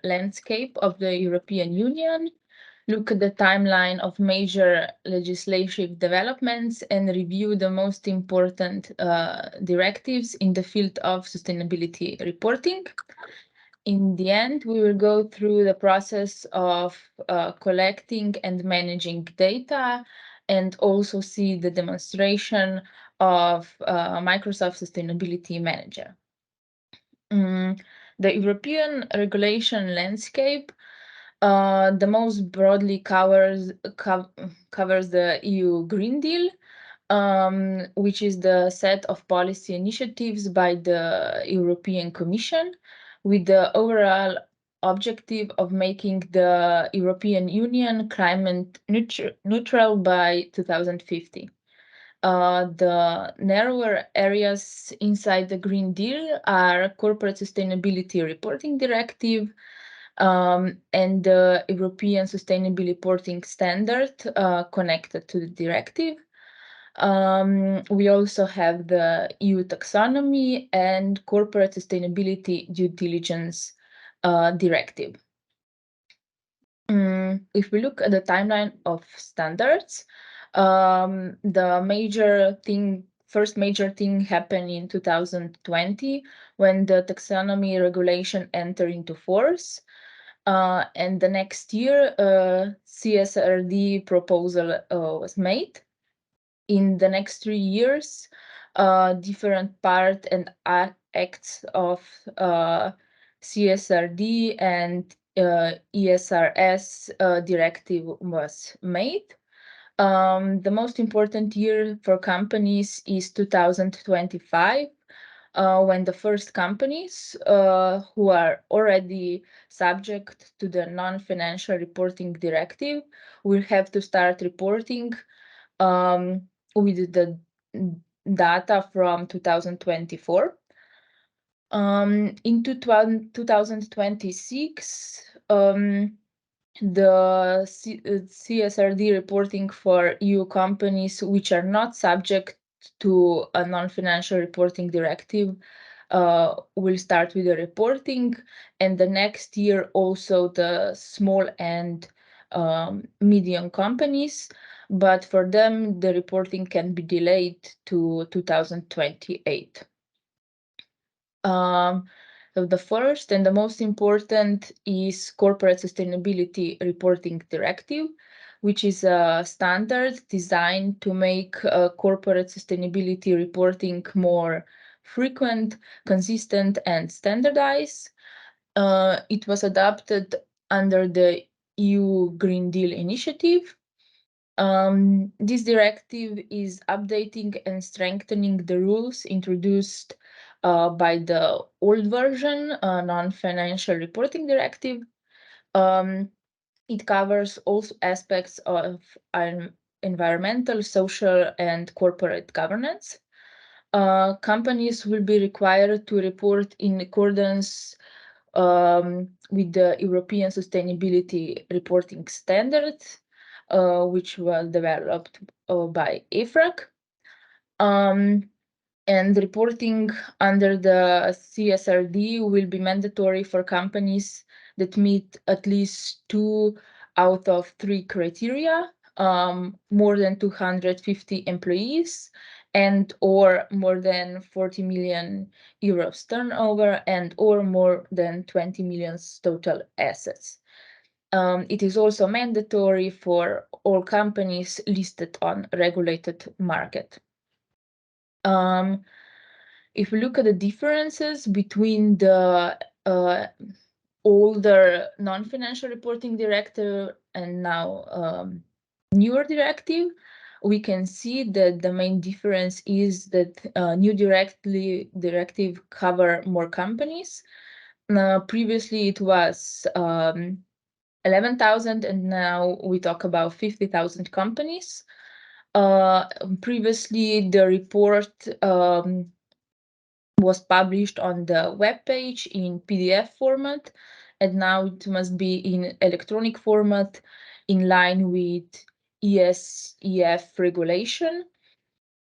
landscape of the European Union, look at the timeline of major legislative developments, and review the most important directives in the field of sustainability reporting. In the end, we will go through the process of collecting and managing data, and also see the demonstration of Microsoft Sustainability Manager. The European regulation landscape the most broadly covers the EU Green Deal, which is the set of policy initiatives by the European Commission with the overall objective of making the European Union climate neutral by 2050. The narrower areas inside the Green Deal are Corporate Sustainability Reporting Directive and the European Sustainability Reporting Standard connected to the directive. We also have the EU Taxonomy and Corporate Sustainability Due Diligence Directive. If we look at the timeline of standards, the first major thing happened in 2020 when the taxonomy regulation entered into force. And the next year, CSRD proposal was made. In the next 3 years, different part and acts of CSRD and ESRS directive was made. The most important year for companies is 2025, when the first companies who are already subject to the non-financial reporting directive will have to start reporting with the data from 2024. In 2026, the CSRD reporting for EU companies which are not subject to a non-financial reporting directive will start with the reporting, and the next year also the small and medium companies, but for them the reporting can be delayed to 2028. So the first and the most important is Corporate Sustainability Reporting Directive, which is a standard designed to make corporate sustainability reporting more frequent, consistent, and standardized. It was adopted under the EU Green Deal initiative. This directive is updating and strengthening the rules introduced by the old version, non-financial reporting directive. It covers all aspects of environmental, social, and corporate governance. Companies will be required to report in accordance with the European Sustainability Reporting Standards, which was developed by EFRAG. And reporting under the CSRD will be mandatory for companies that meet at least 2 out of 3 criteria, more than 250 employees, and or more than 40 million euros turnover, and or more than 20 million total assets. It is also mandatory for all companies listed on regulated market. If we look at the differences between the older non-financial reporting directive and now newer directive, we can see that the main difference is that new directive cover more companies. Previously it was 11,000, and now we talk about 50,000 companies. Previously the report was published on the web page in PDF format, and now it must be in electronic format in line with ESEF regulation.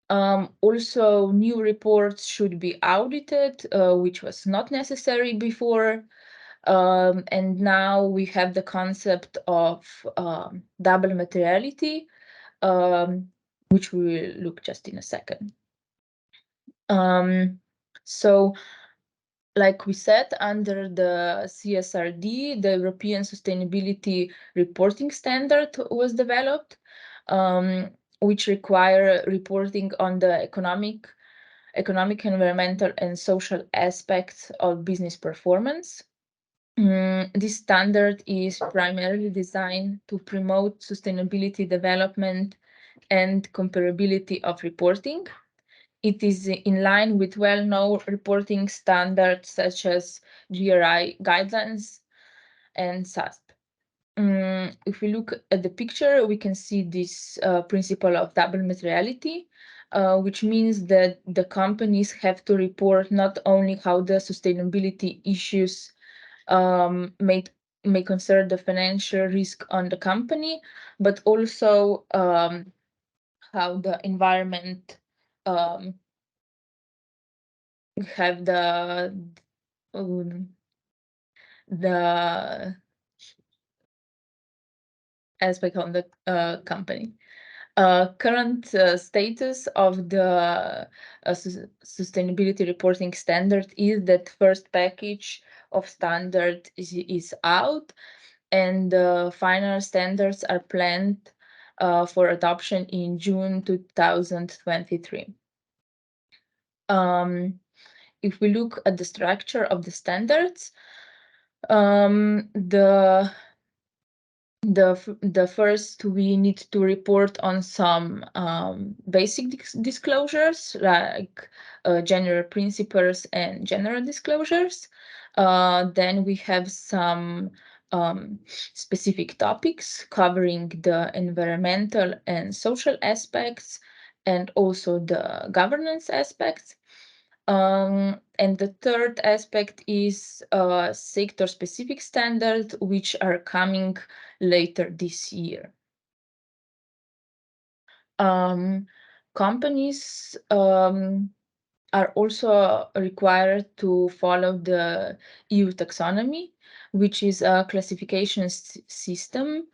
Also, new reports should be audited, which was not necessary before. And now we have the concept of double materiality, which we will look just in a second. So, like we said, under the CSRD, the European Sustainability Reporting Standard was developed, which require reporting on the economic, environmental, and social aspects of business performance. This standard is primarily designed to promote sustainability development and comparability of reporting. It is in line with well-known reporting standards such as GRI guidelines and SASP. If we look at the picture, we can see this principle of double materiality, which means that the companies have to report not only how the sustainability issues may concern the financial risk on the company, but also how the environment have the aspect on the company. Current status of the sustainability reporting standard is that first package of standard is out, and the final standards are planned for adoption in June 2023. If we look at the structure of the standards, the first, we need to report on some basic disclosures, like general principles and general disclosures. Then we have some specific topics covering the environmental and social aspects, and also the governance aspects. And the third aspect is sector-specific standards, which are coming later this year. Companies are also required to follow the EU taxonomy, which is a classification system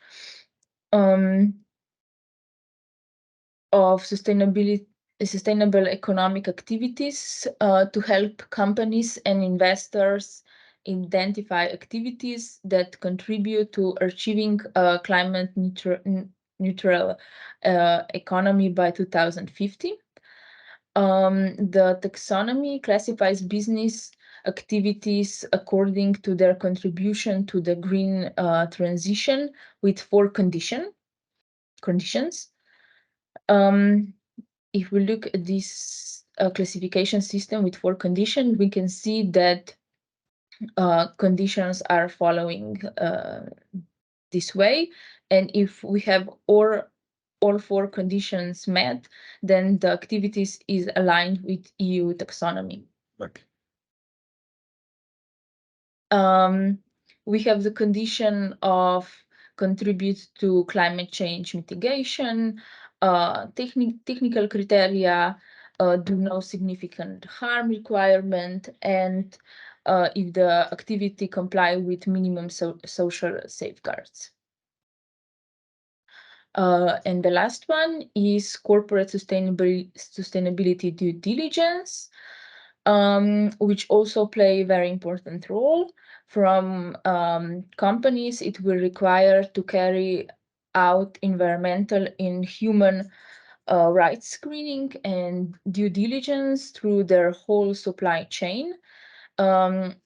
of sustainable economic activities to help companies and investors identify activities that contribute to achieving a climate neutral economy by 2050. The taxonomy classifies business activities according to their contribution to the green transition with 4 conditions. If we look at this classification system with 4 conditions, we can see that conditions are following this way. And if we have all 4 conditions met, then the activities is aligned with EU taxonomy. Okay. We have the condition of contribute to climate change mitigation, technical criteria, do no significant harm requirement, and if the activity comply with minimum social safeguards. And the last one is corporate sustainability due diligence, which also play a very important role. From companies, it will require to carry out environmental and human rights screening and due diligence through their whole supply chain,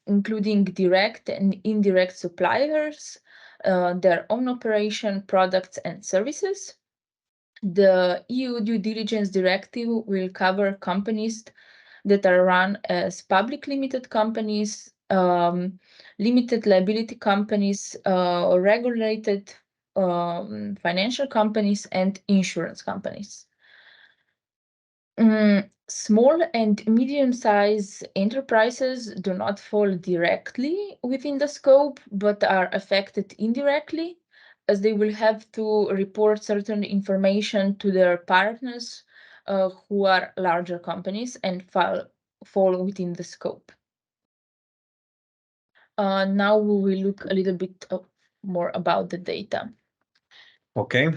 including direct and indirect suppliers, their own operation, products, and services. The EU due diligence directive will cover companies that are run as public limited companies, limited liability companies, regulated financial companies, and insurance companies. Small and medium-sized enterprises do not fall directly within the scope, but are affected indirectly, as they will have to report certain information to their partners who are larger companies and fall within the scope. Now we will look a little bit more about the data. Okay.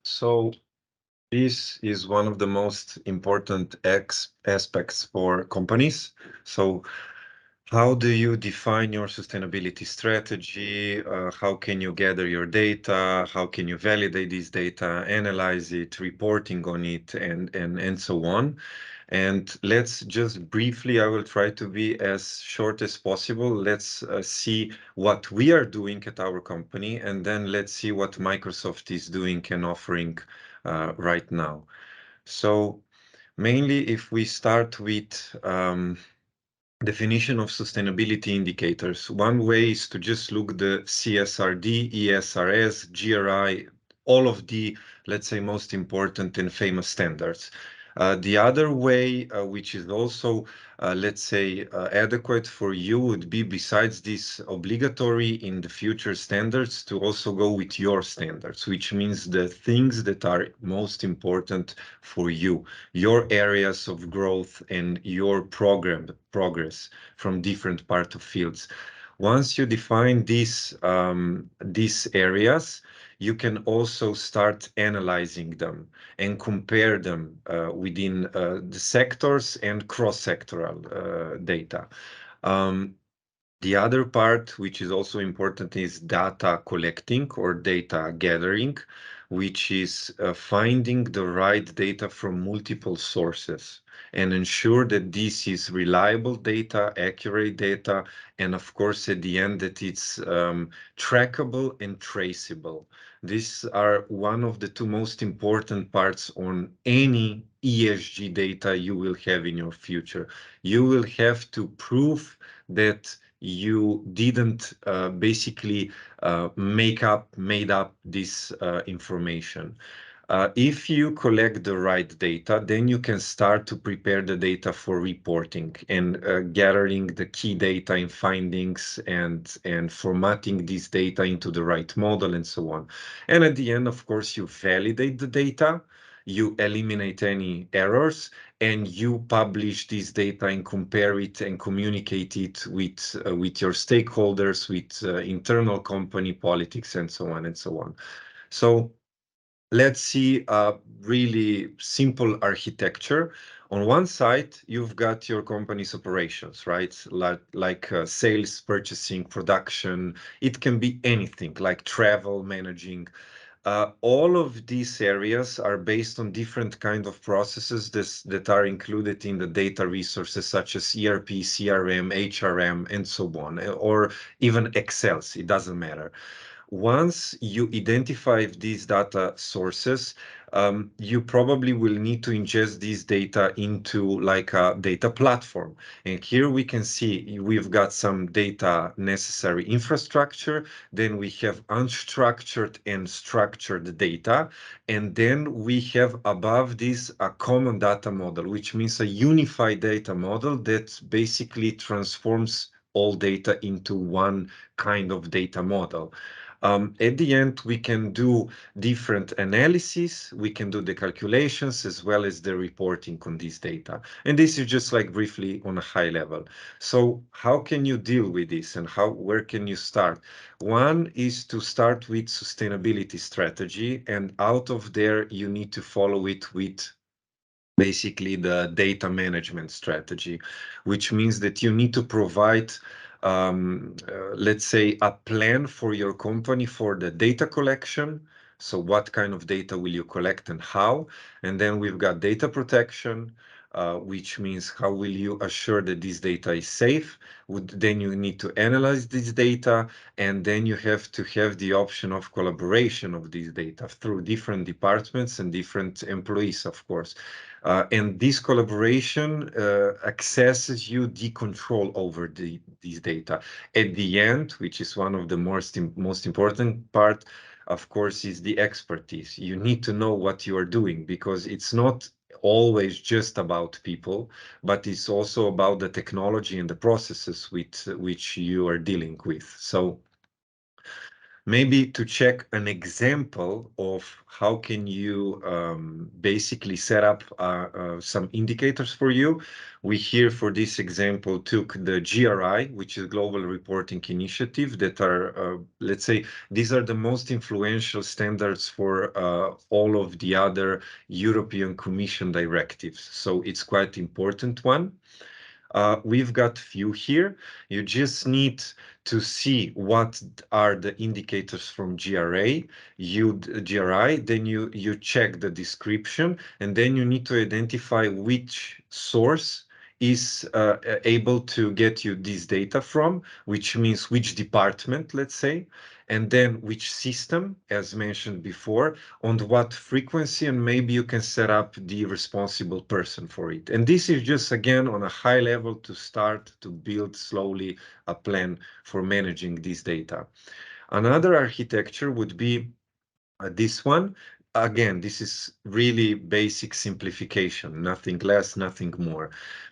So this is one of the most important aspects for companies. So how do you define your sustainability strategy? How can you gather your data? How can you validate this data, analyze it, reporting on it, and so on? And let's just briefly, I will try to be as short as possible. Let's see what we are doing at our company, and then let's see what Microsoft is doing and offering right now. So mainly if we start with definition of sustainability indicators. One way is to just look the CSRD, ESRS, GRI, all of the, let's say, most important and famous standards. The other way, which is also, let's say, adequate for you would be, besides this obligatory in the future standards, to also go with your standards, which means the things that are most important for you, your areas of growth and your progress from different part of fields. Once you define these areas, you can also start analyzing them and compare them within the sectors and cross-sectoral data. Um, the other part, which is also important, is data collecting or data gathering, which is finding the right data from multiple sources and ensure that this is reliable data, accurate data, and of course, at the end, that it's trackable and traceable. These are one of the two most important parts on any ESG data you will have in your future. You will have to prove that you didn't basically made up this information. If you collect the right data, then you can start to prepare the data for reporting and gathering the key data and findings and formatting this data into the right model and so on. And at the end, of course, you validate the data, you eliminate any errors, and you publish this data and compare it and communicate it with your stakeholders, with internal company politics, and so on and so on. So let's see a really simple architecture. On one side, you've got your company's operations, right? Like sales, purchasing, production. It can be anything like travel, managing. All of these areas are based on different kind of processes that are included in the data resources such as ERP, CRM, HRM, and so on, or even Excels, it doesn't matter. Once you identify these data sources, you probably will need to ingest these data into like a data platform. And here we can see we've got some data necessary infrastructure, then we have unstructured and structured data, and then we have above this a common data model, which means a unified data model that basically transforms all data into one kind of data model. At the end, we can do different analysis, we can do the calculations as well as the reporting on this data. And this is just like briefly on a high level. So how can you deal with this and where can you start? One is to start with sustainability strategy, and out of there, you need to follow it with basically the data management strategy, which means that you need to provide, let's say, a plan for your company for the data collection. So what kind of data will you collect and how? And then we've got data protection, which means how will you assure that this data is safe? Then you need to analyze this data, and then you have to have the option of collaboration of this data through different departments and different employees, of course. And this collaboration accesses you the control over these data. At the end, which is one of the most important part, of course, is the expertise. You need to know what you are doing, because it's not always just about people, but it's also about the technology and the processes with which you are dealing with. So Maybe to check an example of how can you basically set up some indicators for you. We here for this example took the GRI, which is Global Reporting Initiative, that are, let's say, these are the most influential standards for all of the other European Commission directives. So it's quite important one. We've got few here. You just need to see what are the indicators from GRI, then you check the description, and then you need to identify which source is able to get you this data from, which means which department, let's say, and then which system, as mentioned before, on what frequency, and maybe you can set up the responsible person for it. And this is just, again, on a high level to start to build slowly a plan for managing this data. Another architecture would be this one. Again, this is really basic simplification, nothing less, nothing more.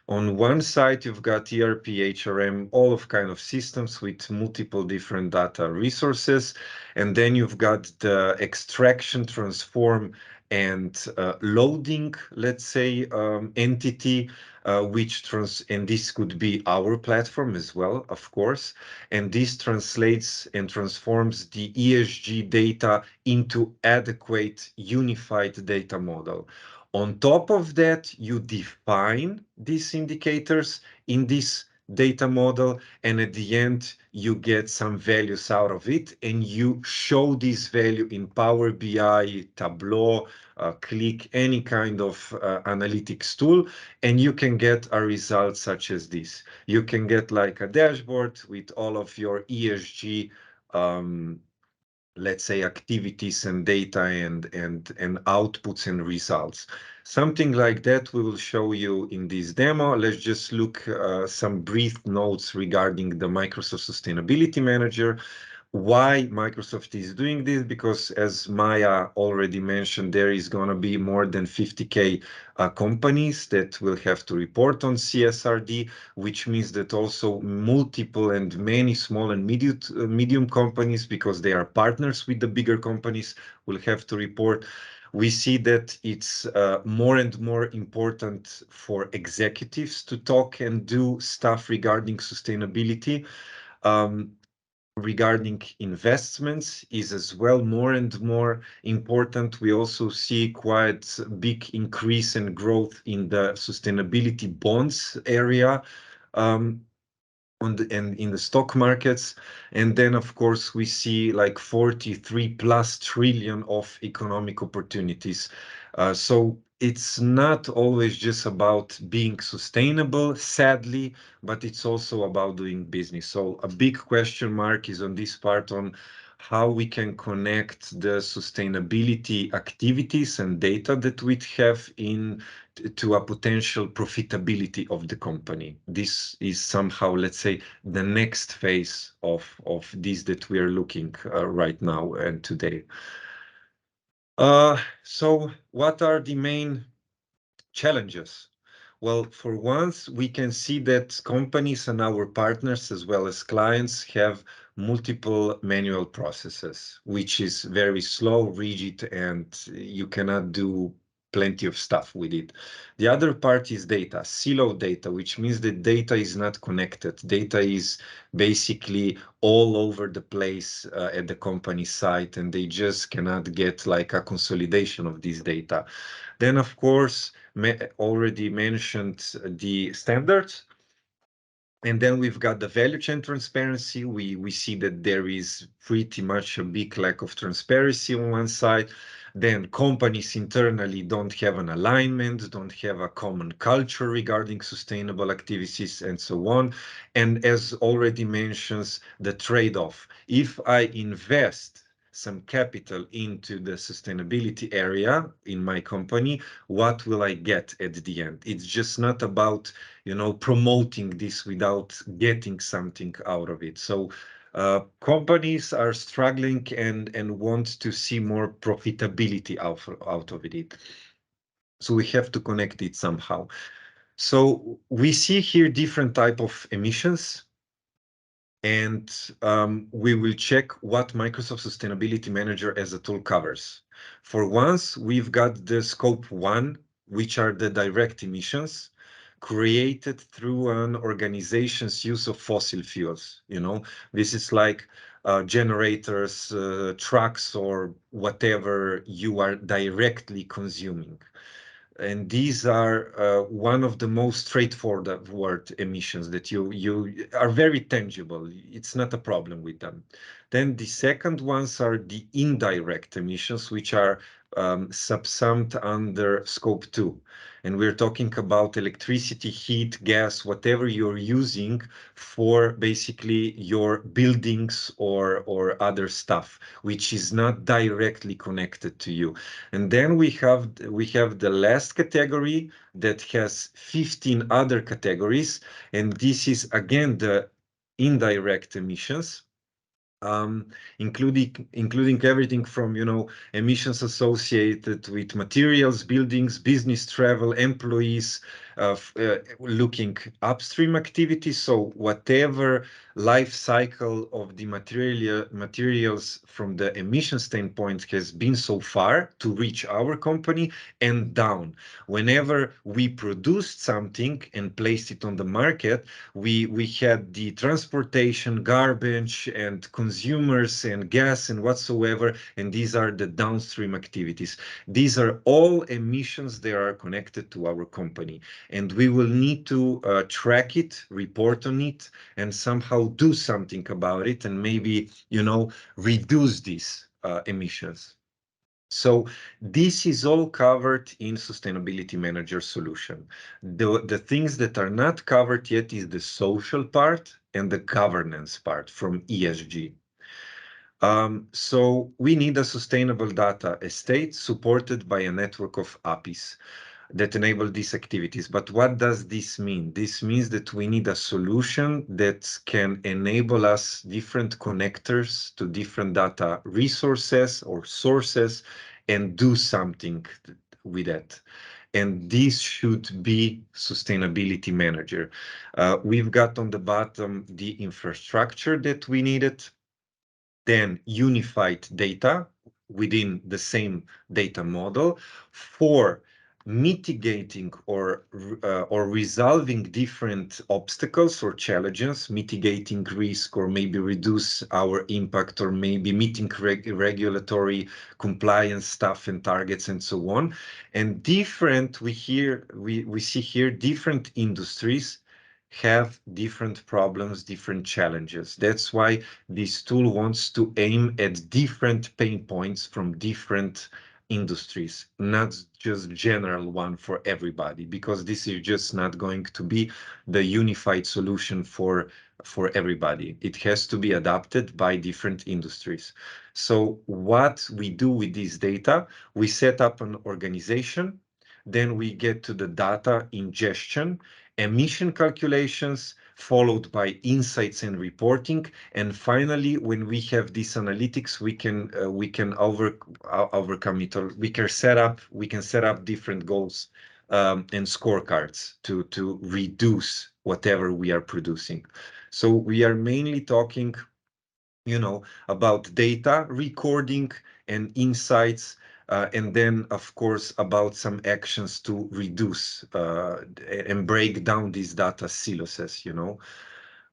On one side, you've got ERP, HRM, all of kind of systems with multiple different data resources. And then you've got the extraction, transform, and loading, let's say, entity, and this could be our platform as well, of course. And this translates and transforms the ESG data into adequate unified data model. On top of that, you define these indicators in this data model, and at the end, you get some values out of it, and you show this value in Power BI, Tableau, Click, any kind of analytics tool, and you can get a result such as this. You can get like a dashboard with all of your ESG let's say activities and data and outputs and results. Something like that we will show you in this demo. Let's just look some brief notes regarding the Microsoft Sustainability Manager. Why Microsoft is doing this? Because as Maya already mentioned, there is going to be more than 50K companies that will have to report on CSRD, which means that also multiple and many small and medium companies, because they are partners with the bigger companies, will have to report. We see that it's more and more important for executives to talk and do stuff regarding sustainability. Regarding investments is as well more and more important. We also see quite a big increase and growth in the sustainability bonds area and in the stock markets. And then, of course, we see like 43 plus trillion of economic opportunities. So it's not always just about being sustainable, sadly, but it's also about doing business. So a big question mark is on this part on how we can connect the sustainability activities and data that we have to a potential profitability of the company. This is somehow, let's say, the next phase of this that we are looking right now and today. So what are the main challenges? Well, for once, we can see that companies and our partners, as well as clients, have multiple manual processes, which is very slow, rigid, and you cannot do plenty of stuff with it. The other part is data, siloed data, which means that data is not connected. Data is basically all over the place at the company site, and they just cannot get like a consolidation of this data. Then, of course, already mentioned the standards. And then we've got the value chain transparency. We see that there is pretty much a big lack of transparency on one side. Then companies internally don't have an alignment, don't have a common culture regarding sustainable activities and so on. And as already mentions, the trade-off. If I invest some capital into the sustainability area in my company, what will I get at the end? It's just not about, promoting this without getting something out of it. So companies are struggling and want to see more profitability out of it. So we have to connect it somehow. So we see here different type of emissions. And we will check what Microsoft Sustainability Manager as a tool covers. For once, we've got the scope 1, which are the direct emissions created through an organization's use of fossil fuels. This is like generators, trucks, or whatever you are directly consuming. And these are one of the most straightforward emissions that you are very tangible. It's not a problem with them. Then the second ones are the indirect emissions, which are subsumed under scope 2. And we're talking about electricity, heat, gas, whatever you're using for basically your buildings or other stuff, which is not directly connected to you. And then we have the last category that has 15 other categories, and this is again the indirect emissions, including everything from emissions associated with materials, buildings, business travel, employees, looking upstream activities. So whatever life cycle of the materials from the emission standpoint has been so far to reach our company, and down. Whenever we produced something and placed it on the market, we had the transportation, garbage, and consumers, and gas, and whatsoever, and these are the downstream activities. These are all emissions that are connected to our company, and we will need to track it, report on it, and somehow do something about it, and maybe reduce these emissions. So this is all covered in Sustainability Manager solution. The things that are not covered yet is the social part and the governance part from ESG. So we need a sustainable data estate supported by a network of APIs that enable these activities. But what does this mean? This means that we need a solution that can enable us different connectors to different data resources or sources and do something with it. And this should be Sustainability Manager. We've got on the bottom the infrastructure that we needed, then unified data within the same data model for mitigating or resolving different obstacles or challenges, mitigating risk, or maybe reduce our impact, or maybe meeting regulatory compliance stuff and targets and so on. And we see here different industries have different problems, different challenges. That's why this tool wants to aim at different pain points from different industries, not just general one for everybody, because this is just not going to be the unified solution for everybody. It has to be adapted by different industries. So what we do with this data, we set up an organization, then we get to the data ingestion, emission calculations, followed by insights and reporting. And finally, when we have these analytics, we can overcome it, or we can set up different goals and scorecards to reduce whatever we are producing. So we are mainly talking about data recording and insights, and then, of course, about some actions to reduce and break down these data silos.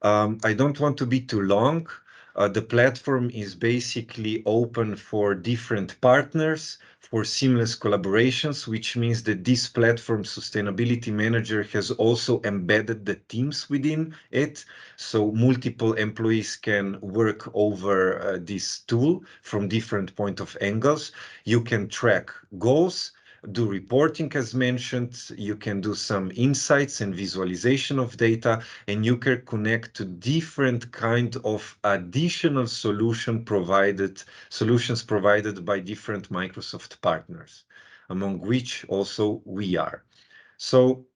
I don't want to be too long. The platform is basically open for different partners for seamless collaborations, which means that this platform Sustainability Manager has also embedded the teams within it. So multiple employees can work over this tool from different point of angles. You can track goals, do reporting as mentioned, you can do some insights and visualization of data, and you can connect to different kind of additional solutions provided by different Microsoft partners, among which also we are. So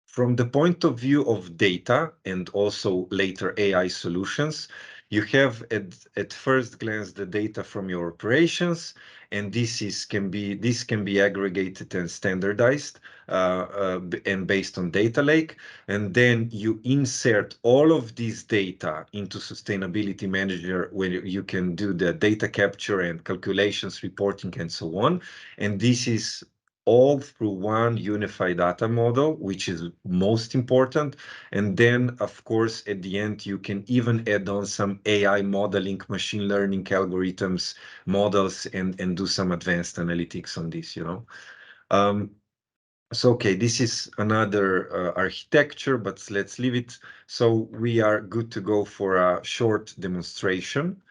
from the point of view of data and also later AI solutions, You have at first glance the data from your operations, and this can be aggregated and standardized and based on data lake. And then you insert all of this data into Sustainability Manager, where you can do the data capture and calculations, reporting, and so on. And this is all through one unified data model, which is most important. And then, of course, at the end, you can even add on some AI modeling, machine learning algorithms, models, and do some advanced analytics on this, you know. So, okay, this is another architecture, but let's leave it. So we are good to go for a short demonstration.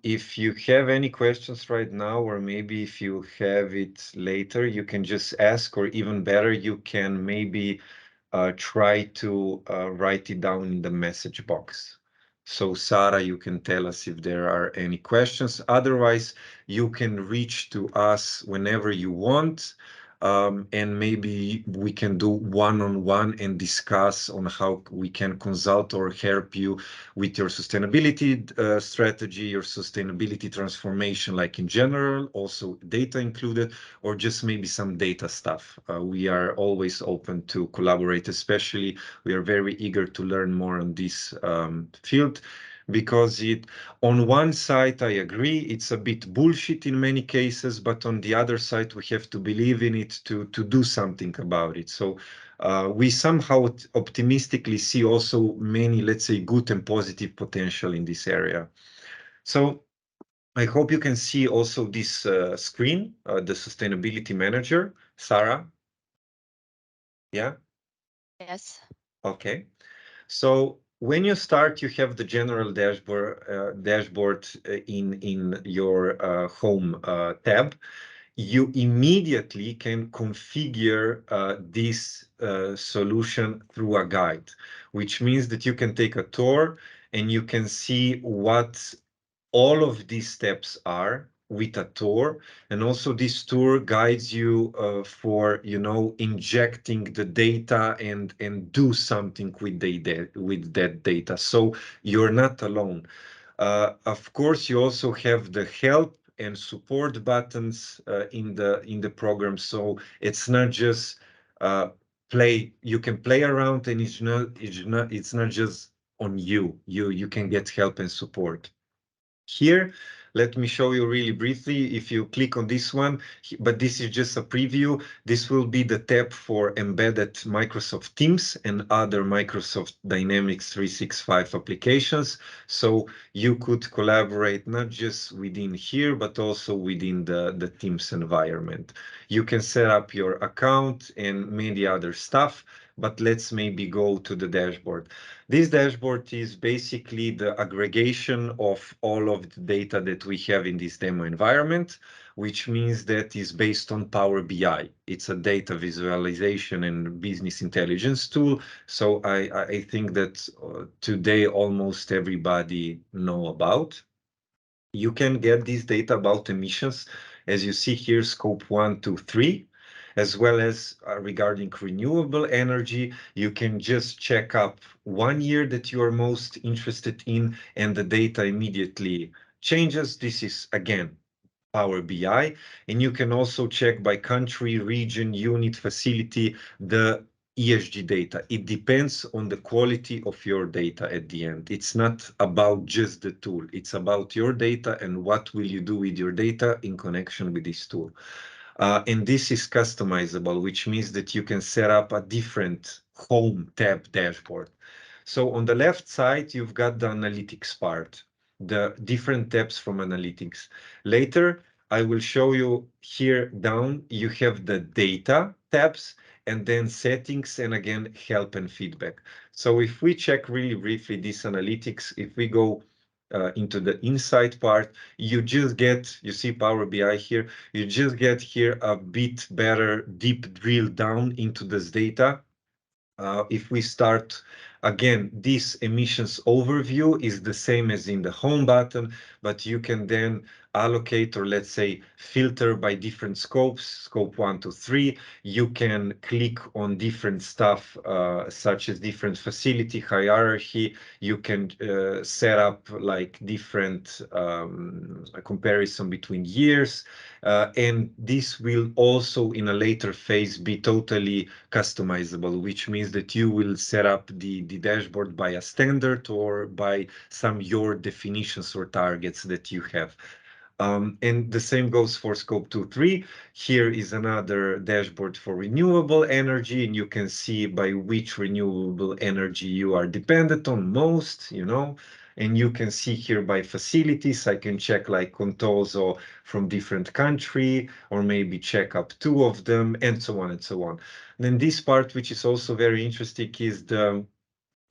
If you have any questions right now, or maybe if you have it later, you can just ask, or even better, you can maybe try to write it down in the message box. So Sarah, you can tell us if there are any questions. Otherwise, you can reach to us whenever you want. And maybe we can do one-on-one and discuss on how we can consult or help you with your sustainability strategy, your sustainability transformation, like in general, also data included, or just maybe some data stuff. We are always open to collaborate, especially we are very eager to learn more on this field, because on one side, I agree, it's a bit bullshit in many cases, but on the other side, we have to believe in it to do something about it. So we somehow optimistically see also many, let's say, good and positive potential in this area. So I hope you can see also this screen, the Sustainability Manager. Sarah? Yeah? Yes. Okay. So when you start, you have the general dashboard in your home tab. You immediately can configure this solution through a guide, which means that you can take a tour and you can see what all of these steps are with a tour. And also this tour guides you for, you know, injecting the data and do something with that data. So you're not alone. Of course, you also have the help and support buttons in the program. So it's not just play. You can play around, and it's not just on you. You can get help and support. Here, let me show you really briefly. If you click on this one, but this is just a preview, this will be the tab for embedded Microsoft Teams and other Microsoft Dynamics 365 applications. So you could collaborate not just within here, but also within the Teams environment. You can set up your account and many other stuff, but let's maybe go to the dashboard. This dashboard is basically the aggregation of all of the data that we have in this demo environment, which means that is based on Power BI. It's a data visualization and business intelligence tool. So I think that today almost everybody know about. You can get this data about emissions, as you see here, scope 1, 2, 3, as well as regarding renewable energy. You can just check up 1 year that you are most interested in, and the data immediately changes. This is, again, Power BI, and you can also check by country, region, unit, facility, the ESG data. It depends on the quality of your data at the end. It's not about just the tool. It's about your data and what will you do with your data in connection with this tool. And this is customizable, which means that you can set up a different home tab dashboard. So on the left side, you've got the analytics part, the different tabs from analytics. Later, I will show you here down, you have the data tabs and then settings, and again, help and feedback. So if we check really briefly this analytics, if we go into the insight part, you see Power BI here, you just get here a bit better deep drill down into this data. If we start, again, this emissions overview is the same as in the home button, but you can then allocate, or let's say filter by different scopes, scope 1 to 3. You can click on different stuff, such as different facility hierarchy. You can set up like different comparison between years. And this will also in a later phase be totally customizable, which means that you will set up the dashboard by a standard or by some your definitions or targets that you have. And the same goes for scope 2, 3. Here is another dashboard for renewable energy, and you can see by which renewable energy you are dependent on most, you know. And you can see here by facilities, I can check like Contoso from different country, or maybe check up 2 of them, and so on and so on. Then this part, which is also very interesting, is the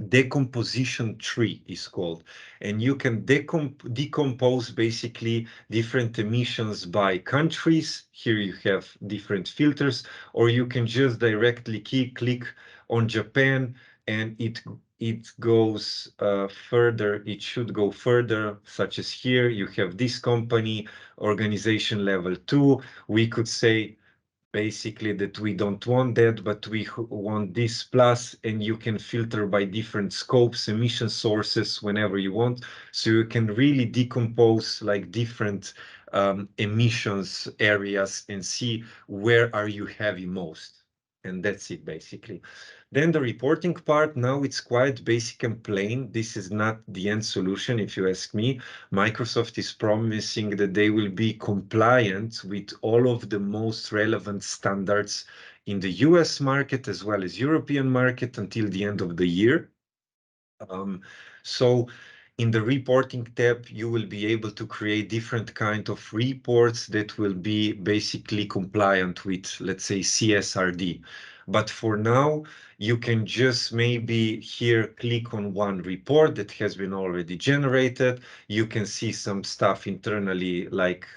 decomposition tree is called, and you can decompose basically different emissions by countries. Here you have different filters, or you can just directly click on Japan, and it goes further. It should go further, such as here you have this company, organization level 2. We could say basically that we don't want that, but we want this plus, and you can filter by different scopes, emission sources whenever you want. So you can really decompose like different emissions areas and see where are you heavy most. And that's it basically. Then the reporting part, now it's quite basic and plain. This is not the end solution, if you ask me. Microsoft is promising that they will be compliant with all of the most relevant standards in the US market as well as European market until the end of the year. So in the reporting tab, you will be able to create different kind of reports that will be basically compliant with, let's say, CSRD. But for now, you can just maybe here click on one report that has been already generated. You can see some stuff internally, like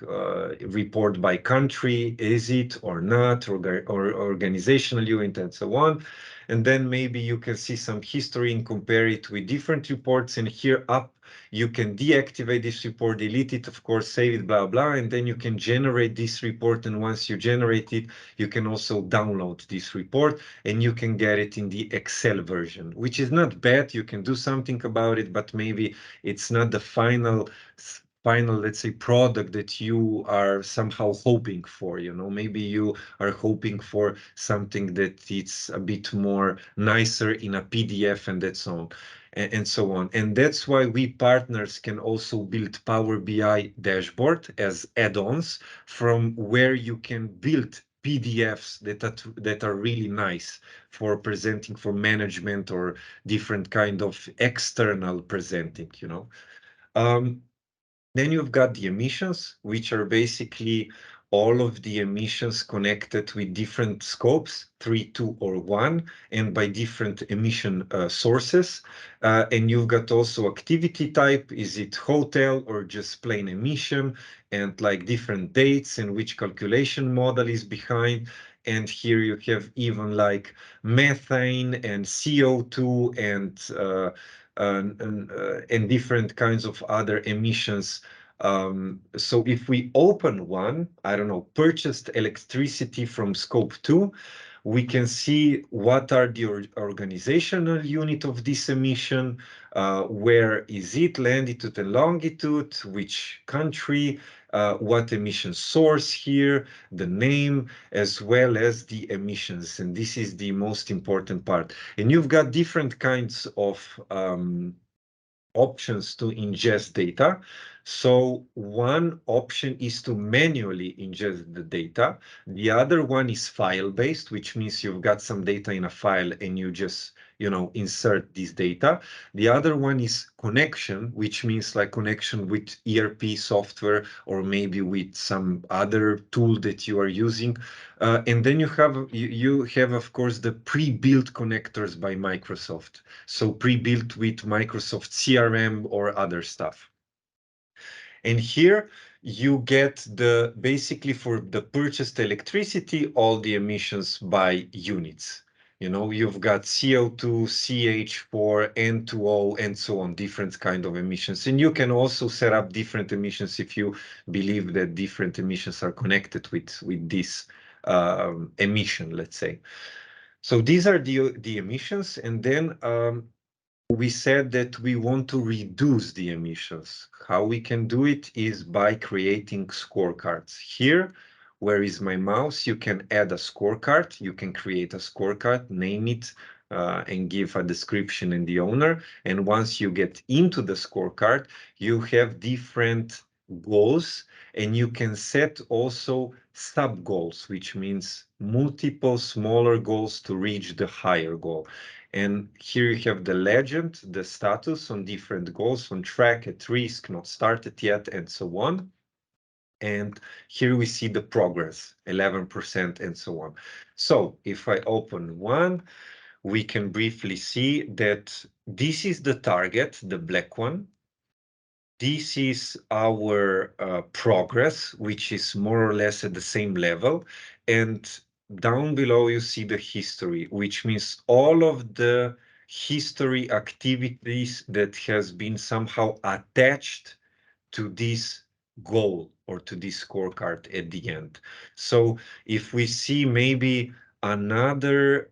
report by country, is it or not, or organizational unit, and so on. And then maybe you can see some history and compare it with different reports. And here up, you can deactivate this report, delete it, of course, save it, blah, blah. And then you can generate this report. And once you generate it, you can also download this report, and you can get it in the Excel version, which is not bad. You can do something about it, but maybe it's not the final, let's say, product that you are somehow hoping for. You know, maybe you are hoping for something that it's a bit more nicer in a PDF, and that's on and so on. And that's why we partners can also build Power BI dashboard as add-ons, from where you can build PDFs that are really nice for presenting for management or different kind of external presenting, you know. Then you've got the emissions, which are basically all of the emissions connected with different scopes, 3, 2, or 1, and by different emission sources. And you've got also activity type, is it hotel or just plain emission, and like different dates and which calculation model is behind. And here you have even like methane and CO2 and different kinds of other emissions. So if we open one, I don't know, purchased electricity from scope 2, we can see what are the organizational unit of this emission, where is it, latitude and longitude, which country, what emission source here, the name, as well as the emissions. And this is the most important part. And you've got different kinds of options to ingest data. So one option is to manually ingest the data. The other one is file-based, which means you've got some data in a file and you just, you know, insert this data. The other one is connection, which means like connection with ERP software or maybe with some other tool that you are using. And then you have, of course, the pre-built connectors by Microsoft. So pre-built with Microsoft CRM or other stuff. And here you get basically for the purchased electricity, all the emissions by units. You know, you've got CO2, CH4, N2O, and so on, different kind of emissions. And you can also set up different emissions if you believe that different emissions are connected with this emission, let's say. So these are the emissions, and then we said that we want to reduce the emissions. How we can do it is by creating scorecards. Here, where is my mouse, you can add a scorecard. You can create a scorecard, name it, and give a description and the owner. And once you get into the scorecard, you have different goals, and you can set also sub goals, which means multiple smaller goals to reach the higher goal. And here you have the legend, the status on different goals, on track, at risk, not started yet, and so on. And here we see the progress, 11%, and so on. So if I open one, we can briefly see that this is the target, the black one. This is our progress, which is more or less at the same level. And down below, you see the history, which means all of the history activities that has been somehow attached to this goal or to this scorecard at the end. So if we see maybe another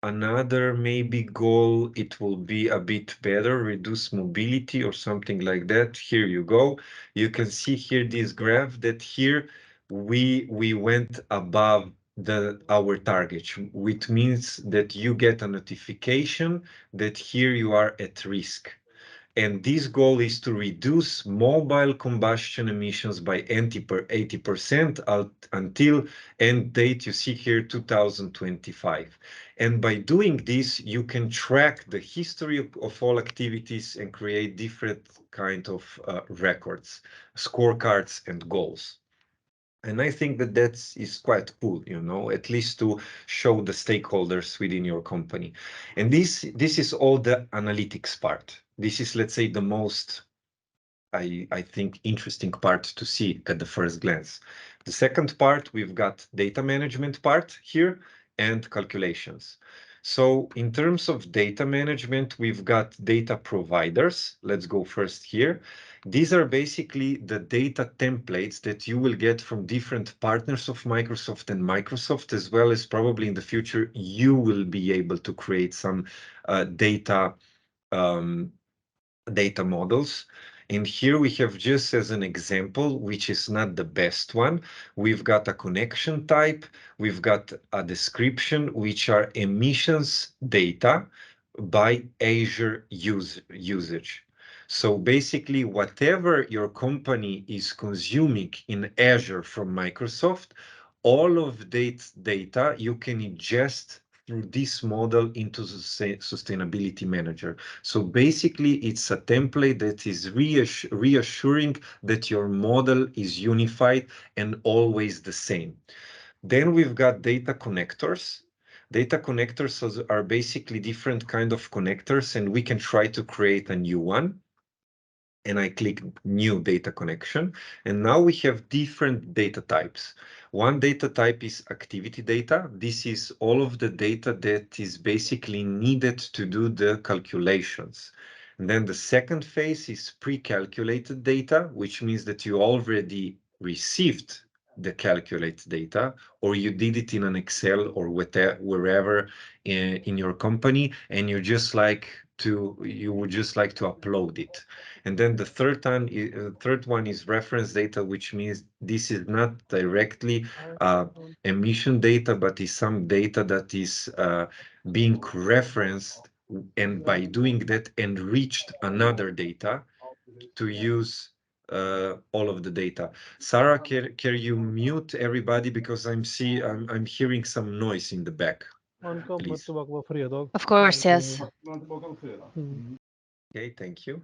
maybe goal, it will be a bit better, reduce mobility or something like that. Here you go. You can see here this graph that here we went above our target, which means that you get a notification that here you are at risk. And this goal is to reduce mobile combustion emissions by 80% until end date, you see here, 2025. And by doing this, you can track the history of all activities and create different kind of records, scorecards, and goals. And I think that is quite cool, you know, at least to show the stakeholders within your company. And this is all the analytics part. This is, let's say, the most, I think, interesting part to see at the first glance. The second part, we've got data management part here and calculations. So in terms of data management, we've got data providers. Let's go first here. These are basically the data templates that you will get from different partners of Microsoft and Microsoft, as well as probably in the future, you will be able to create some data models. And here we have, just as an example, which is not the best one, we've got a connection type, we've got a description, which are emissions data by Azure usage. So basically, whatever your company is consuming in Azure from Microsoft, all of that data you can ingest through this model into the sustainability manager. So basically, it's a template that is reassuring that your model is unified and always the same. Then we've got data connectors. Data connectors are basically different kind of connectors, and we can try to create a new one. And I click new data connection. And now we have different data types. One data type is activity data. This is all of the data that is basically needed to do the calculations. And then the second phase is pre-calculated data, which means that you already received the calculated data, or you did it in an Excel or wherever in your company, and you would just like to upload it. And then the third one is reference data, which means this is not directly emission data, but is some data that is being referenced, and by doing that, enriched another data to use all of the data. Sarah, can you mute everybody, because I'm hearing some noise in the back, please. Of course, yes. Okay, thank you.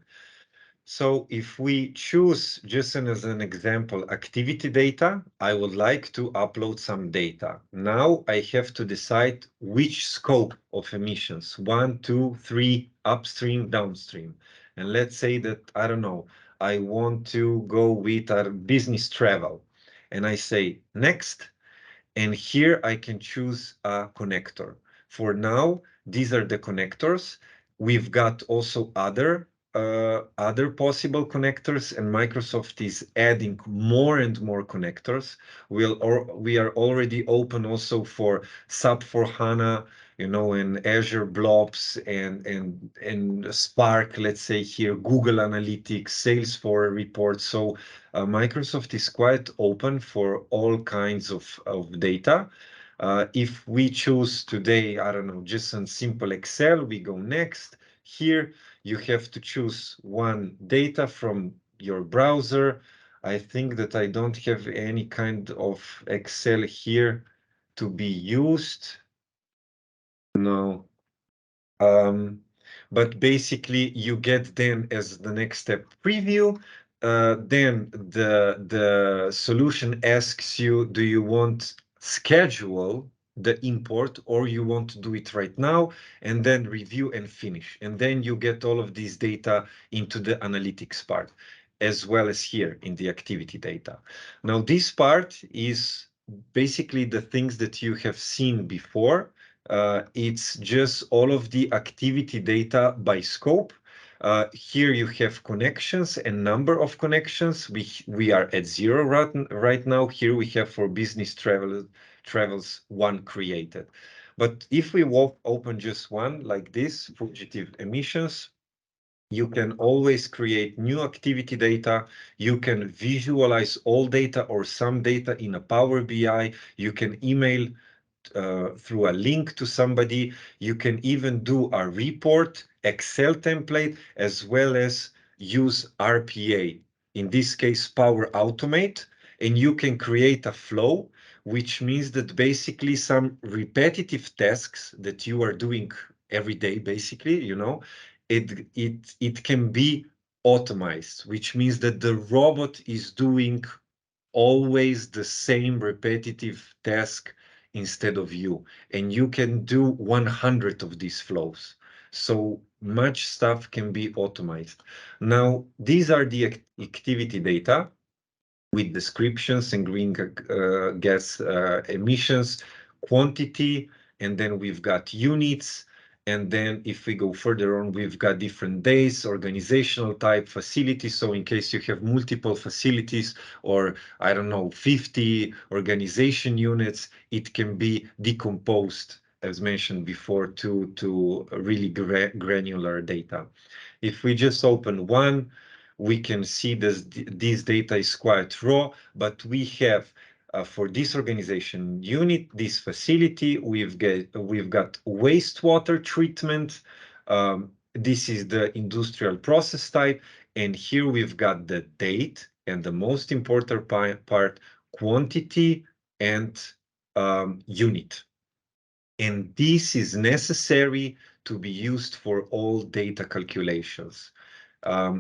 So if we choose, just as an example, activity data, I would like to upload some data. Now I have to decide which scope of emissions, 1, 2, 3, upstream, downstream. And let's say that, I don't know, I want to go with our business travel. And I say next, and here I can choose a connector. for now, these are the connectors. We've got also other possible connectors, and Microsoft is adding more and more connectors. We are already open also for SAP for HANA, you know, and Azure Blobs and Spark, let's say here, Google Analytics, Salesforce reports. So Microsoft is quite open for all kinds of data. If we choose today, I don't know, just some simple Excel, we go next. Here, you have to choose one data from your browser. I think that I don't have any kind of Excel here to be used. No. But basically you get then as the next step preview. Then the solution asks you, do you want schedule the import or you want to do it right now, and then review and finish. And then you get all of these data into the analytics part, as well as here in the activity data. Now this part is basically the things that you have seen before. It's just all of the activity data by scope. Here you have connections and number of connections. We are at 0 right now. Here we have for business travels 1 created. But if we open just one like this, fugitive emissions, you can always create new activity data. You can visualize all data or some data in a Power BI. You can email through a link to somebody. You can even do a report, Excel template, as well as use RPA, in this case, Power Automate, and you can create a flow, which means that basically some repetitive tasks that you are doing every day, basically, you know, it can be automized, which means that the robot is doing always the same repetitive task instead of you. And you can do 100 of these flows. So much stuff can be automated. Now, these are the activity data with descriptions and green gas emissions, quantity, and then we've got units. And then if we go further on, we've got different days, organizational type, facilities. So in case you have multiple facilities or, I don't know, 50 organization units, it can be decomposed, as mentioned before, to really granular data. If we just open one, we can see this data is quite raw, but we have for this organization unit, this facility, we've got wastewater treatment. This is the industrial process type, and here we've got the date and the most important part, quantity and unit. And this is necessary to be used for all data calculations.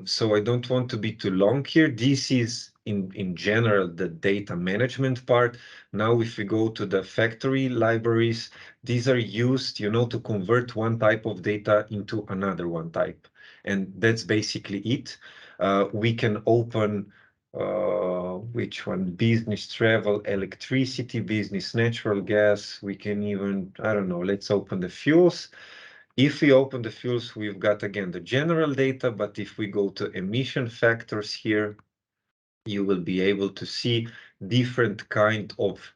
So I don't want to be too long here. This is in general the data management part. Now, if we go to the factory libraries, these are used, you know, to convert one type of data into another one type. And that's basically it. We can open which one? Business travel, electricity, business natural gas. We can even, I don't know, let's open the fuels. If we open the fuels, we've got, again, the general data, but if we go to emission factors here, you will be able to see different kind of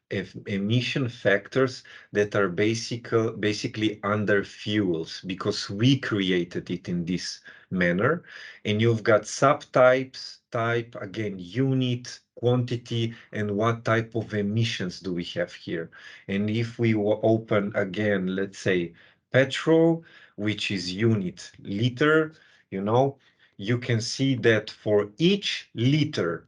emission factors that are basically under fuels, because we created it in this manner. And you've got subtypes, type, again, unit, quantity, and what type of emissions do we have here. And if we open again, let's say petrol, which is unit liter, you know, you can see that for each liter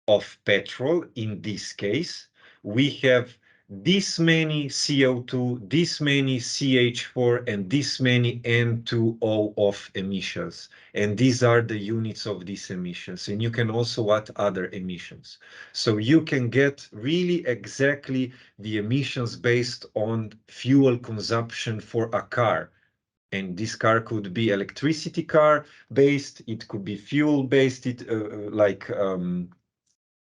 of petrol, in this case, we have this many CO2, this many CH4, and this many N2O of emissions. And these are the units of these emissions. And you can also add other emissions. So you can get really exactly the emissions based on fuel consumption for a car. And this car could be electricity car based, it could be fuel based,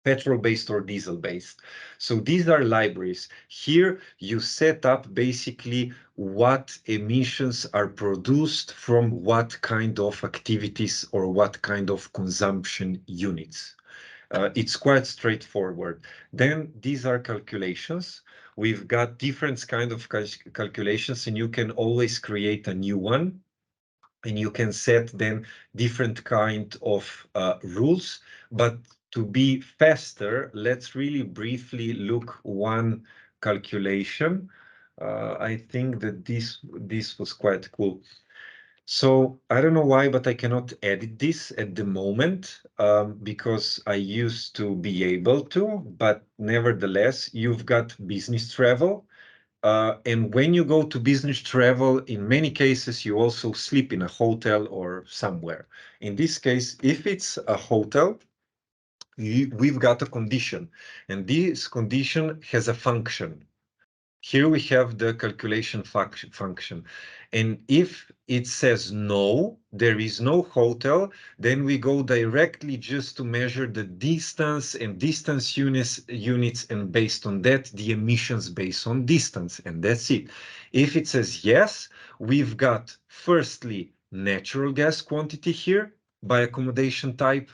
petrol-based or diesel-based. So these are libraries. Here you set up basically what emissions are produced from what kind of activities or what kind of consumption units. It's quite straightforward. Then these are calculations. We've got different kind of calculations, and you can always create a new one, and you can set then different kind of rules. But to be faster, let's really briefly look one calculation. I think that this was quite cool. So I don't know why, but I cannot edit this at the moment because I used to be able to, but nevertheless, you've got business travel. And when you go to business travel, in many cases, you also sleep in a hotel or somewhere. In this case, if it's a hotel, we've got a condition, and this condition has a function. Here we have the calculation function. And if it says no, there is no hotel, then we go directly just to measure the distance and distance units, and based on that, the emissions based on distance, and that's it. If it says yes, we've got firstly natural gas quantity here by accommodation type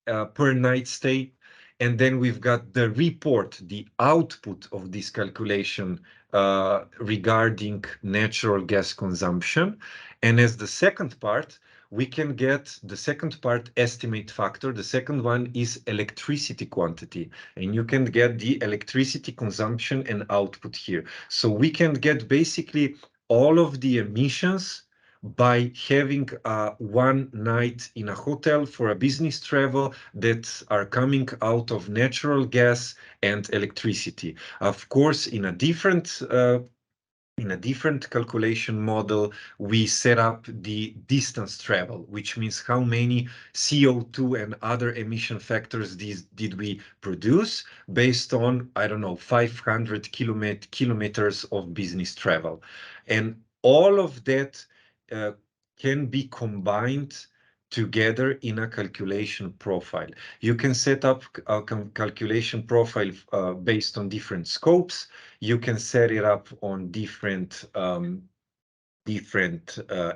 per night stay. And then we've got the report, the output of this calculation regarding natural gas consumption. And as the second part, we can get the second part estimate factor. The second one is electricity quantity. And you can get the electricity consumption and output here. So we can get basically all of the emissions by having one night in a hotel for a business travel that are coming out of natural gas and electricity. Of course, in a different calculation model, we set up the distance travel, which means how many CO2 and other emission factors did we produce based on, I don't know, 500 kilometers of business travel. And all of that uh, can be combined together in a calculation profile. You can set up a calculation profile based on different scopes. You can set it up on different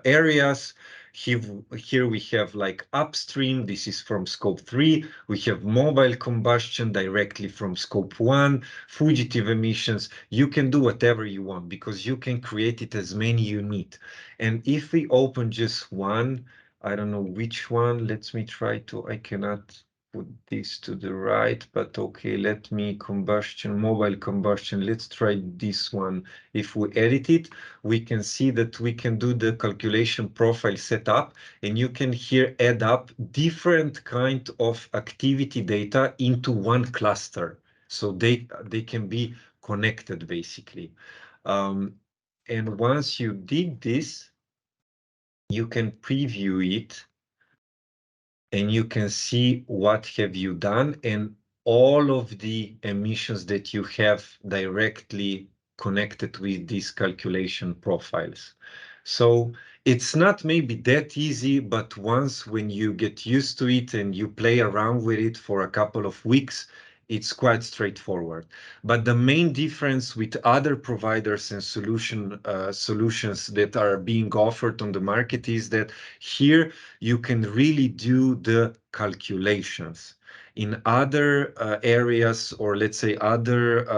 areas. Here we have like upstream, this is from scope 3. We have mobile combustion directly from scope 1, fugitive emissions. You can do whatever you want because you can create it as many you need. And if we open just one, I don't know which one, let me try to, I cannot put this to the right, but okay, let me mobile combustion, let's try this one. If we edit it, we can see that we can do the calculation profile setup, and you can here add up different kind of activity data into one cluster. So they can be connected basically. And once you did this, you can preview it and you can see what have you done and all of the emissions that you have directly connected with these calculation profiles. So it's not maybe that easy, but once when you get used to it and you play around with it for a couple of weeks, it's quite straightforward. But the main difference with other providers and solutions that are being offered on the market is that here you can really do the calculations. In other areas, or let's say other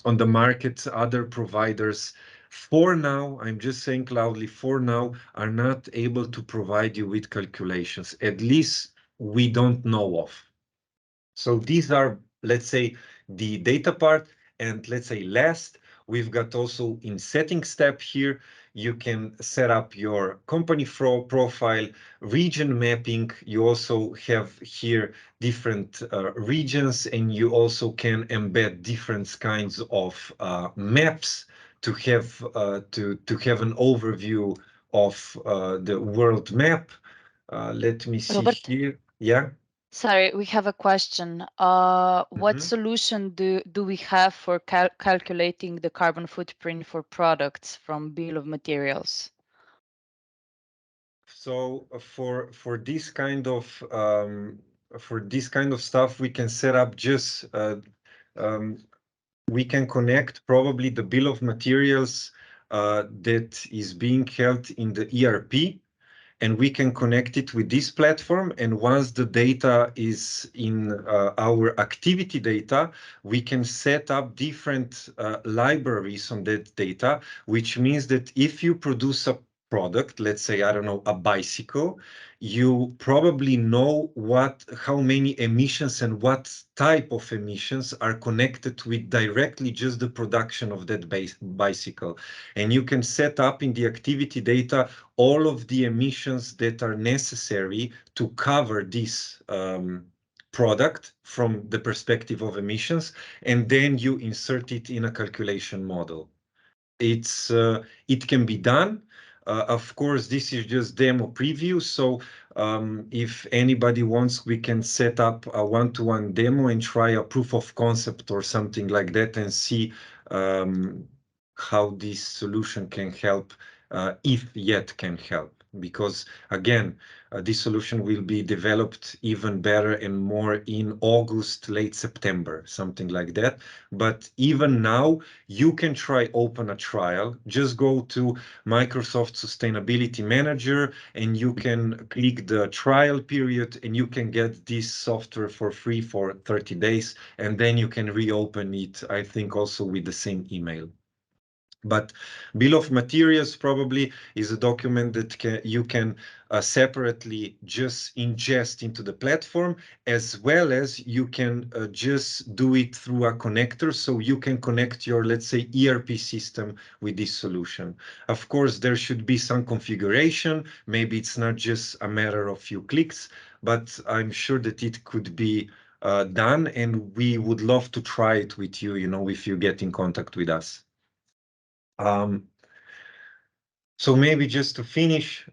on the market, other providers, for now, I'm just saying loudly, for now, are not able to provide you with calculations. At least we don't know of. So these are, let's say, the data part. And let's say last, we've got also in setting step here, you can set up your company profile, region mapping. You also have here different regions, and you also can embed different kinds of maps to have an overview of the world map. Let me see Robert? here. Yeah. Sorry, we have a question. What solution do we have for calculating the carbon footprint for products from bill of materials? So for this kind of stuff, we can set up just we can connect probably the bill of materials that is being held in the ERP, and we can connect it with this platform. And once the data is in our activity data, we can set up different libraries on that data, which means that if you produce a product, let's say, I don't know, a bicycle, you probably know how many emissions and what type of emissions are connected with directly just the production of that bicycle. And you can set up in the activity data all of the emissions that are necessary to cover this product from the perspective of emissions, and then you insert it in a calculation model. It can be done. Of course, this is just demo preview, so if anybody wants, we can set up a one-to-one demo and try a proof of concept or something like that and see how this solution can help, if yet can help. Because again, this solution will be developed even better and more in August, late September, something like that. But even now, you can try open a trial. Just go to Microsoft Sustainability Manager and you can click the trial period and you can get this software for free for 30 days. And then you can reopen it, I think, also with the same email. But bill of materials probably is a document that you can separately just ingest into the platform, as well as you can just do it through a connector. So you can connect your, let's say, ERP system with this solution. Of course, there should be some configuration. Maybe it's not just a matter of few clicks, but I'm sure that it could be done. And we would love to try it with you, if you get in contact with us. So maybe just to finish,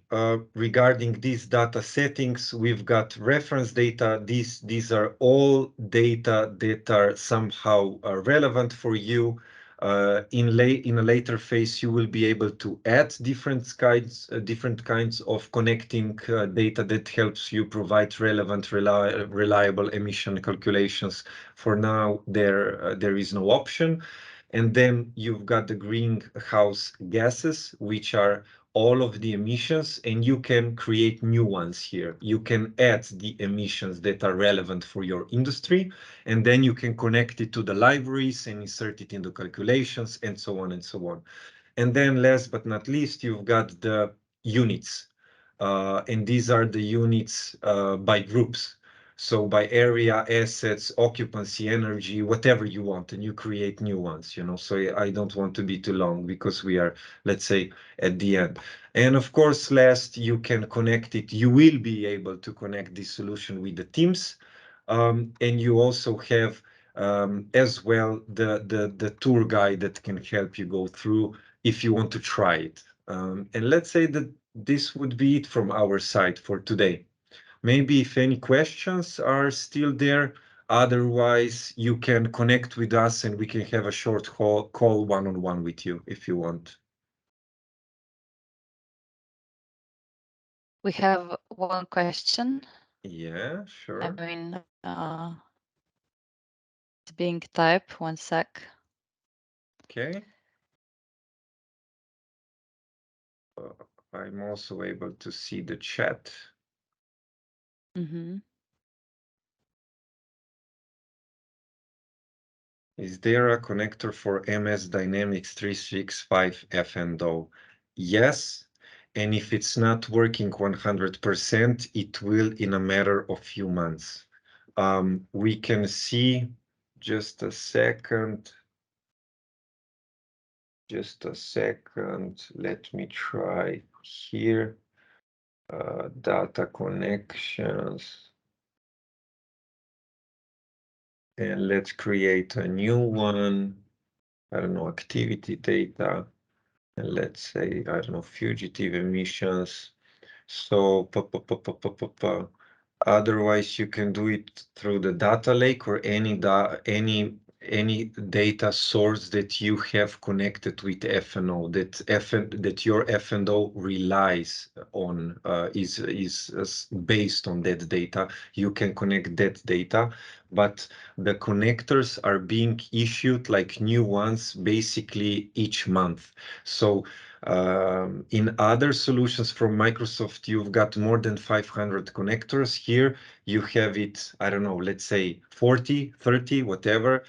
regarding these data settings, we've got reference data. These are all data that are somehow relevant for you. In a later phase, you will be able to add different kinds of connecting data that helps you provide relevant, reliable emission calculations. For now, there is no option. And then you've got the greenhouse gases, which are all of the emissions, and you can create new ones here. You can add the emissions that are relevant for your industry, and then you can connect it to the libraries and insert it in the calculations, and so on and so on. And then last but not least, you've got the units. And these are the units by groups. So by area, assets, occupancy, energy, whatever you want, and you create new ones, So I don't want to be too long because we are, let's say, at the end. And of course, last, you can connect it. You will be able to connect this solution with the teams. And you also have as well the tour guide that can help you go through if you want to try it. And let's say that this would be it from our side for today. Maybe if any questions are still there, otherwise you can connect with us and we can have a short call one-on-one with you if you want. We have one question. Yeah, sure. I mean, it's being typed. One sec. Okay. I'm also able to see the chat. Mm-hmm. Is there a connector for MS Dynamics 365 FNO? Yes. And if it's not working 100%, it will in a matter of few months. We can see, just a second. Just a second. Let me try here. Data connections. And let's create a new one. I don't know, activity data. And let's say, I don't know, fugitive emissions. So, otherwise you can do it through the data lake or any any data source that you have connected with FNO, that your FNO relies on, is based on that data. You can connect that data, but the connectors are being issued like new ones basically each month. So in other solutions from Microsoft, you've got more than 500 connectors. Here you have it, I don't know, let's say 40, 30, whatever.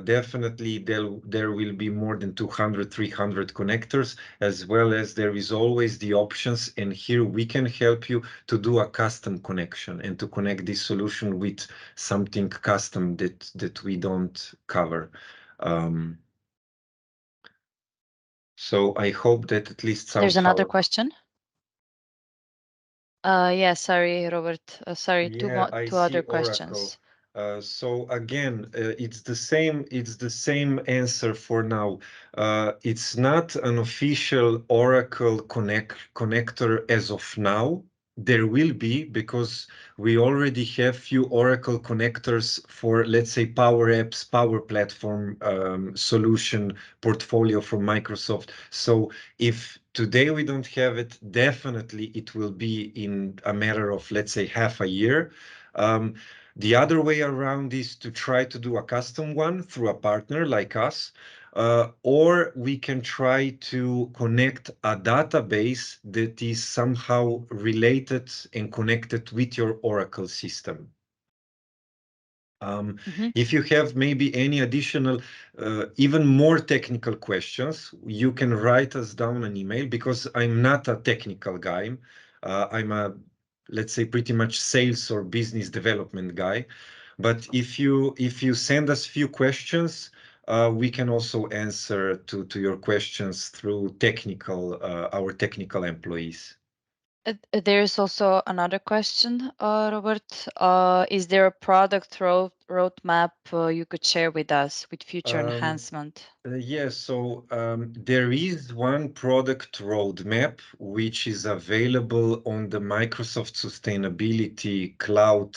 Definitely there will be more than 200, 300 connectors, as well as there is always the options. And here we can help you to do a custom connection and to connect this solution with something custom that we don't cover. So I hope that at least somehow... There's another question. Yeah, sorry, Robert. Sorry, Yeah, I two see other Oracle. questions. So again, it's the same answer for now. It's not an official Oracle connector as of now. There will be, because we already have few Oracle connectors for, let's say, Power Apps, Power Platform solution portfolio from Microsoft. So if today we don't have it, definitely it will be in a matter of, let's say, half a year. The other way around is to try to do a custom one through a partner like us, or we can try to connect a database that is somehow related and connected with your Oracle system. If you have maybe any additional, even more technical questions, you can write us down an email, because I'm not a technical guy. I'm a, let's say, pretty much sales or business development guy. But if you send us few questions, we can also answer to your questions through our technical employees. There's also another question, Robert. Is there a product roadmap you could share with us with future enhancement? Yes, so there is one product roadmap which is available on the Microsoft Sustainability Cloud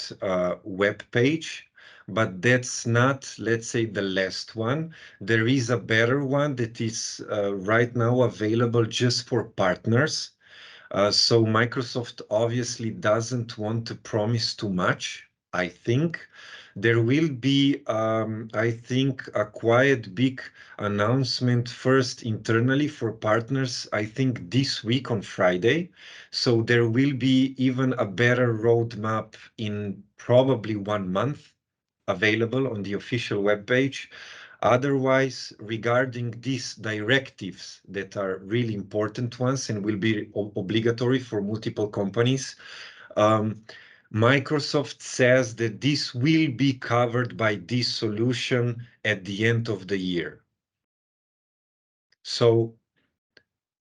web page, but that's not, let's say, the last one. There is a better one that is right now available just for partners. So Microsoft obviously doesn't want to promise too much, I think. There will be, I think, a quite big announcement first internally for partners, I think this week on Friday. So there will be even a better roadmap in probably 1 month available on the official webpage. Otherwise, regarding these directives that are really important ones and will be obligatory for multiple companies, Microsoft says that this will be covered by this solution at the end of the year. So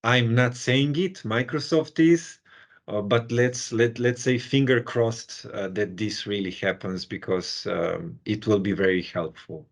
I'm not saying it, Microsoft is, but let's say finger crossed that this really happens, because it will be very helpful.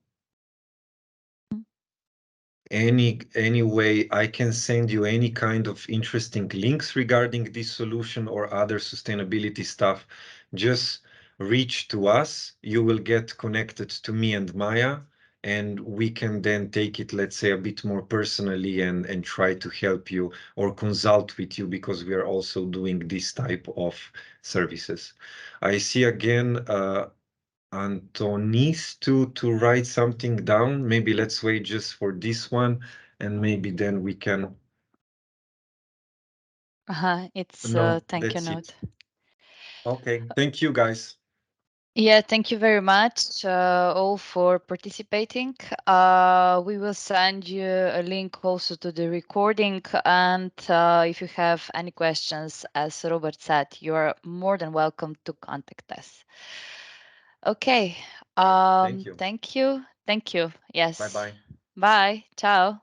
Anyway, I can send you any kind of interesting links regarding this solution or other sustainability stuff. Just reach to us. You will get connected to me and Maya, and we can then take it, let's say, a bit more personally and try to help you or consult with you, because we are also doing this type of services. I see again Antonis to write something down. Maybe let's wait just for this one, and maybe then we can... It's No, thank you that's note. it. Okay, thank you, guys. Yeah, thank you very much all for participating. We will send you a link also to the recording, and if you have any questions, as Robert said, you are more than welcome to contact us. Okay. Thank you. Thank you. Thank you. Yes. Bye-bye. Bye. Ciao.